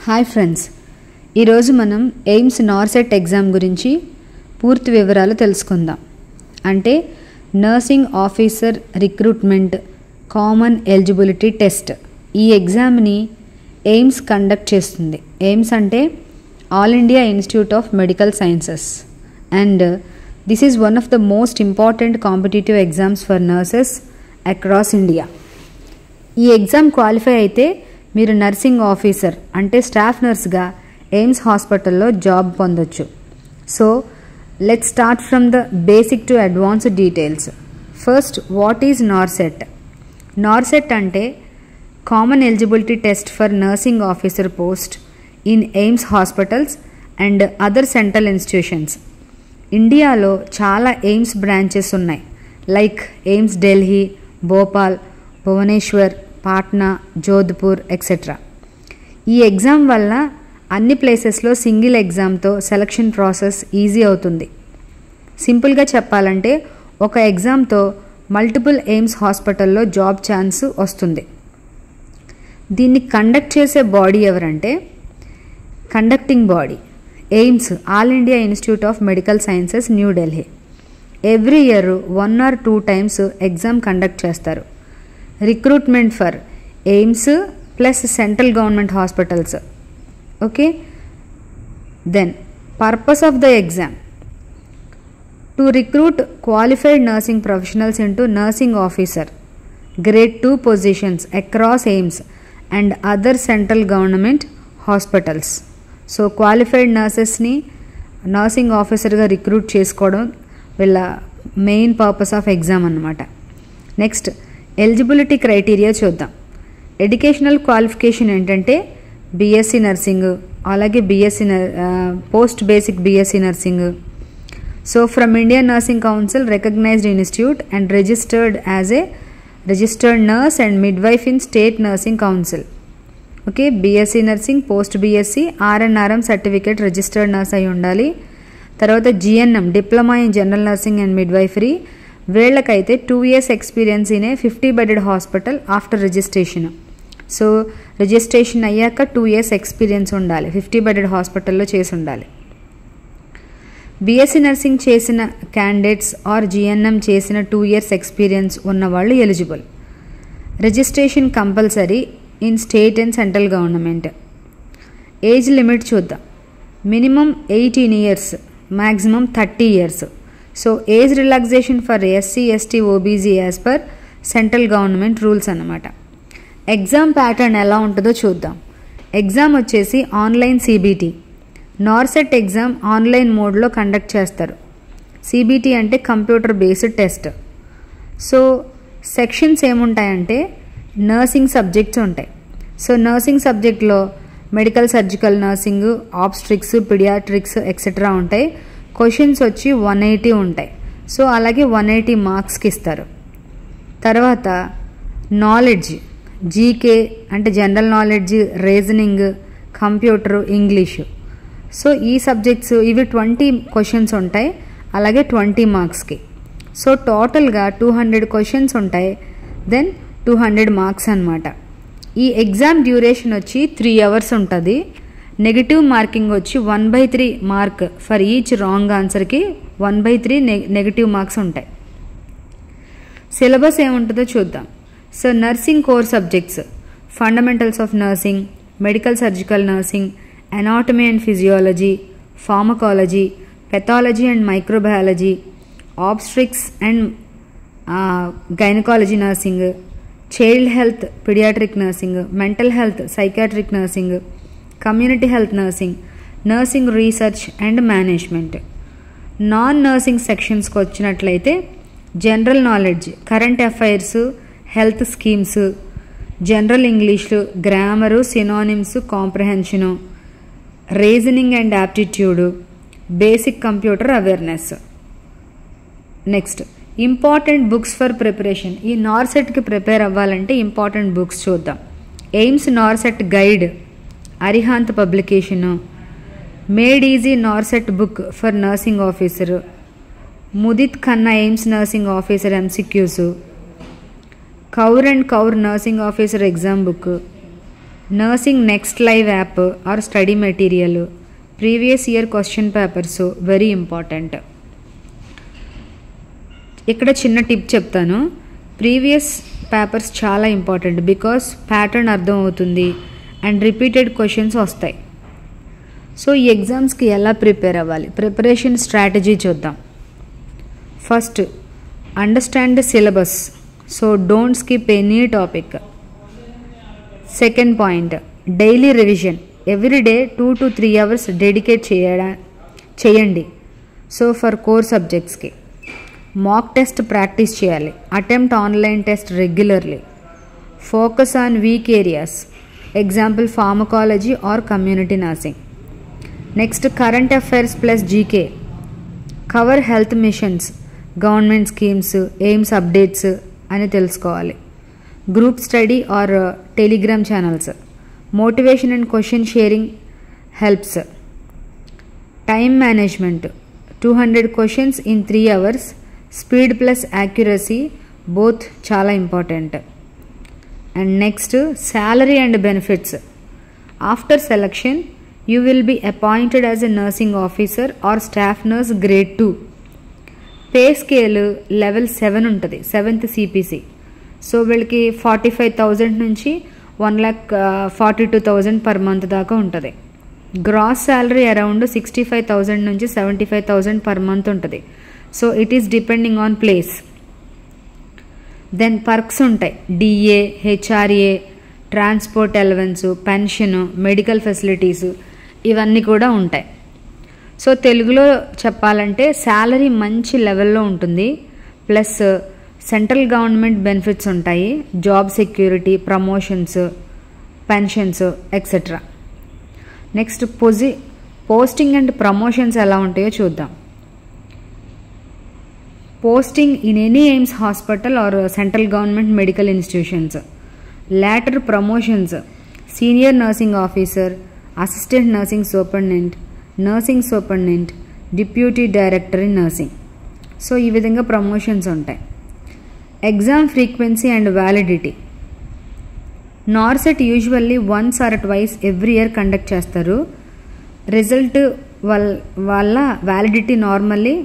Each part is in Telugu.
హాయ్ ఫ్రెండ్స్, ఈరోజు మనం ఎయిమ్స్ నార్సెట్ ఎగ్జామ్ గురించి పూర్తి వివరాలు తెలుసుకుందాం. అంటే nursing officer recruitment common eligibility test. ఈ ఎగ్జామ్ని ఎయిమ్స్ కండక్ట్ చేస్తుంది. ఎయిమ్స్ అంటే all India Institute of Medical sciences and this is one of the most important competitive exams for nurses across India. ఈ ఎగ్జామ్ క్వాలిఫై అయితే మీరు నర్సింగ్ ఆఫీసర్ అంటే స్టాఫ్ నర్స్గా ఎయిమ్స్ హాస్పిటల్లో జాబ్ పొందొచ్చు. So let's start from the basic to advanced details. First, what is నార్సెట్? నార్సెట్ అంటే common eligibility test for nursing officer post in AIIMS hospitals and other central institutions. ఇండియాలో చాలా ఎయిమ్స్ బ్రాంచెస్ ఉన్నాయి, like AIIMS Delhi, Bhopal, Bhubaneswar, Patna, Jodhpur etcetera. ఈ ఎగ్జామ్ వల్ల అన్ని ప్లేసెస్లో సింగిల్ ఎగ్జామ్తో సెలక్షన్ ప్రాసెస్ ఈజీ అవుతుంది. సింపుల్గా చెప్పాలంటే ఒక ఎగ్జామ్తో మల్టిపుల్ ఎయిమ్స్ హాస్పిటల్లో జాబ్ ఛాన్స్ వస్తుంది. దీన్ని కండక్ట్ చేసే బాడీ ఎవరంటే conducting body AIIMS All India Institute of Medical Sciences, New Delhi. Every year 1 or 2 times exam conduct చేస్తారు. Recruitment for AIIMS plus central government hospitals. Okay, then purpose of the exam to recruit qualified nursing professionals into nursing officer grade 2 positions across AIIMS and other central government hospitals. So qualified నర్సెస్ని నర్సింగ్ ఆఫీసర్గా రిక్రూట్ చేసుకోవడం వీళ్ళ మెయిన్ పర్పస్ ఆఫ్ ఎగ్జామ్ అన్నమాట. నెక్స్ట్, ఎలిజిబిలిటీ క్రైటీరియా చూద్దాం. ఎడ్యుకేషనల్ క్వాలిఫికేషన్ ఏంటంటే బీఎస్సీ నర్సింగ్, అలాగే post basic BSc nursing. So from Indian Nursing Council recognised institute and registered as a registered nurse and midwife in state nursing council. Okay, BSc nursing, post BSc, RNRM certificate, registered nurse అయి ఉండాలి. తర్వాత GNM diploma in general nursing and midwifery. వీళ్ళకైతే 2 years experience in a 50-bedded hospital after registration. So registration అయ్యాక 2 years ఎక్స్పీరియన్స్ ఉండాలి, 50-bedded హాస్పిటల్లో చేసి ఉండాలి. బీఎస్సీ నర్సింగ్ చేసిన క్యాండిడేట్స్ ఆర్ జిఎన్ఎం చేసిన 2 years ఎక్స్పీరియన్స్ ఉన్నవాళ్ళు eligible. Registration compulsory in state and central government. Age limit చూద్దాం. Minimum 18 years, maximum 30 years. So age relaxation for SC, ST, OBC as per central government rules అన్నమాట. ఎగ్జామ్ ప్యాటర్న్ ఎలా ఉంటుందో చూద్దాం. ఎగ్జామ్ వచ్చేసి online CBT. NORCET exam online మోడ్లో కండక్ట్ చేస్తారు. సిబిటి అంటే computer based test. So sections ఏముంటాయంటే నర్సింగ్ సబ్జెక్ట్స్ ఉంటాయి. సో నర్సింగ్ సబ్జెక్ట్లో medical surgical nursing, obstetrics, paediatrics etcetera ఉంటాయి. క్వశ్చన్స్ వచ్చి 180 ఉంటాయి. సో అలాగే 180 మార్క్స్కి ఇస్తారు. తర్వాత నాలెడ్జ్, జీకే అంటే general knowledge, reasoning, computer, English. So ఈ సబ్జెక్ట్స్ ఇవి 20 క్వశ్చన్స్ ఉంటాయి, అలాగే 20 మార్క్స్కి. సో టోటల్గా 200 క్వశ్చన్స్ ఉంటాయి, దెన్ 200 మార్క్స్ అన్నమాట. ఈ ఎగ్జామ్ డ్యూరేషన్ వచ్చి 3 hours ఉంటుంది. నెగిటివ్ మార్కింగ్ వచ్చి 1/3 మార్క్ ఫర్ ఈచ్ రాంగ్ ఆన్సర్కి 1/3 నెగిటివ్ మార్క్స్ ఉంటాయి. సిలబస్ ఏముంటుందో చూద్దాం. So nursing core subjects fundamentals of nursing, medical surgical nursing, anatomy and physiology, pharmacology, pathology and microbiology, obstetrics and gynaecology nursing, child health paediatric nursing, mental health psychiatric nursing, community health nursing, nursing research and management. Non nursing సెక్షన్స్కి వచ్చినట్లయితే general knowledge, current affairs, health schemes, general English, grammar, synonyms, comprehension, reasoning and aptitude, basic computer awareness. Next, important books for preparation. ఈ నార్సెట్కి ప్రిపేర్ అవ్వాలంటే ఇంపార్టెంట్ బుక్స్ చూద్దాం. AIIMS నార్సెట్ guide, Arihant publication, made easy నార్సెట్ book for nursing officer, Mudit Khanna AIIMS nursing officer MCQs, Kaur and Kaur nursing officer exam book, nursing next live app or study material, previous year question papers very important. ఇక్కడ చిన్న టిప్ చెప్తాను. ప్రీవియస్ పేపర్స్ చాలా ఇంపార్టెంట్ బికాస్ ప్యాటర్న్ అర్థం అవుతుంది అండ్ రిపీటెడ్ క్వశ్చన్స్ వస్తాయి. సో ఈ ఎగ్జామ్స్కి ఎలా ప్రిపేర్ అవ్వాలి, ప్రిపరేషన్ స్ట్రాటజీ చూద్దాం. First, understand the syllabus, so don't skip any topic. Second point, daily revision, everyday 2 to 3 hours dedicate చేయండి. సో ఫర్ కోర్ సబ్జెక్ట్స్కి. మాక్ టెస్ట్ ప్రాక్టీస్ చేయాలి. Attempt online test regularly. Focus on weak areas, example pharmacology or community nursing. Next, current affairs plus GK. Cover health missions, government schemes, AIIMS updates అని తెలుసుకోవాలి. Group study or Telegram channels. Motivation and question sharing helps. Time management, 200 questions in 3 hours. Speed plus accuracy both చాలా important. And next, salary and benefits. After selection you will be appointed as a nursing officer or staff nurse grade 2. Pay scale level 7 ఉంటుంది, 7th CPC. సో వీళ్ళకి 45,000 నుంచి 1,42,000 per month దాకా ఉంటుంది. గ్రాస్ శాలరీ అరౌండ్ 65,000 నుంచి 75,000 per month ఉంటుంది. So it is depending on place. Then perks ఉంటాయి, DA, HRA, transport allowance, pension, medical facilities, ఇవన్నీ కూడా ఉంటాయి. సో తెలుగులో చెప్పాలంటే శాలరీ మంచి లెవెల్లో ఉంటుంది, ప్లస్ సెంట్రల్ గవర్నమెంట్ బెనిఫిట్స్ ఉంటాయి, job security, promotions, pensions etcetera. Next, posting and promotions ఎలా ఉంటాయో చూద్దాం. Posting in any AIIMS hospital or central government medical institutions. Later promotions, senior nursing officer, assistant nursing superintendent, deputy director in nursing. So ఈ విధంగా ప్రమోషన్స్ ఉంటాయి. Exam frequency and validity. NORCET usually once or twice every year conduct చేస్తారు. రిజల్ట్ వల్ల validity normally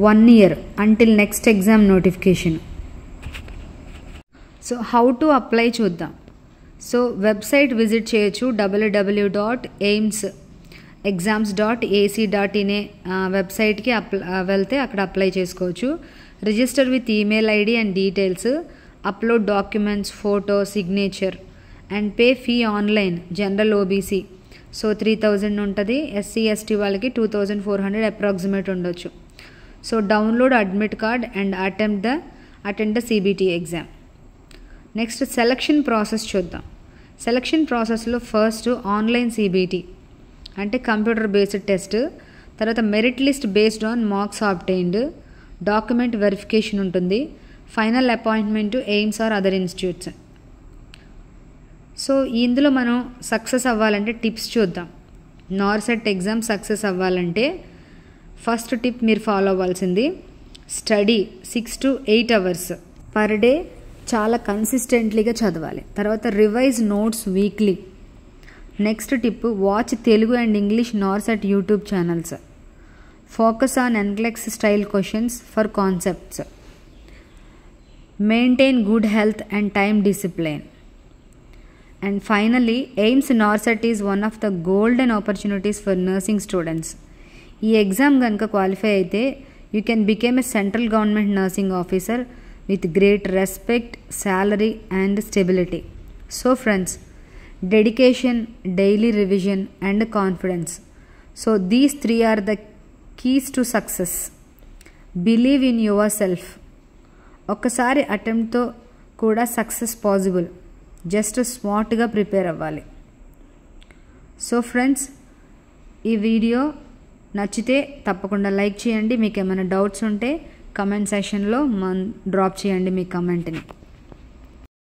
1 year until next exam notification. So how to apply చూద్దాం. సో వెబ్సైట్ విజిట్ చేయొచ్చు, www.aimsexams.ac.in వెబ్సైట్కి వెళ్తే అక్కడ అప్లై చేసుకోవచ్చు. Register with email ID and details, upload documents, photo, signature and pay fee online. General OBC so 3,000 ఉంటుంది, SC ST వాళ్ళకి 2,400 అప్రాక్సిమేట్ ఉండొచ్చు. So download admit card and attend the CBT exam. Next, selection process చూద్దాం. సెలక్షన్ ప్రాసెస్లో ఫస్ట్ ఆన్లైన్ CBT అంటే కంప్యూటర్ బేస్డ్ టెస్ట్, తర్వాత merit list based on marks obtained, document verification ఉంటుంది, final appointment to AIIMS or other institutes. So ఇందులో మనం సక్సెస్ అవ్వాలంటే టిప్స్ చూద్దాం. నార్సెట్ ఎగ్జామ్ సక్సెస్ అవ్వాలంటే ఫస్ట్ టిప్ మీరు ఫాలో అవ్వాల్సింది, study 6 to 8 hours per day చాలా కన్సిస్టెంట్లీగా చదవాలి. తర్వాత revise notes weekly. Next tip, watch Telugu and English NORCET YouTube channels. Focus on NCLEX style questions for concepts. Maintain good health and time discipline. And finally, AIIMS NORCET is one of the golden opportunities for nursing students. ఈ ఎగ్జామ్ కనుక క్వాలిఫై అయితే you can became a central government nursing officer with great respect, salary and stability. So friends, dedication, daily revision and confidence. So these 3 are the keys to success. Believe in yourself. ఒక్కసారి అటెంప్ట్తో కూడా సక్సెస్ పాసిబుల్. జస్ట్ స్మార్ట్గా ప్రిపేర్ అవ్వాలి. సో ఫ్రెండ్స్, ఈ వీడియో నచ్చితే తప్పకుండా లైక్ చేయండి. మీకు ఏమైనా డౌట్స్ ఉంటే కమెంట్ సెక్షన్లో డ్రాప్ చేయండి మీ కమెంట్ని.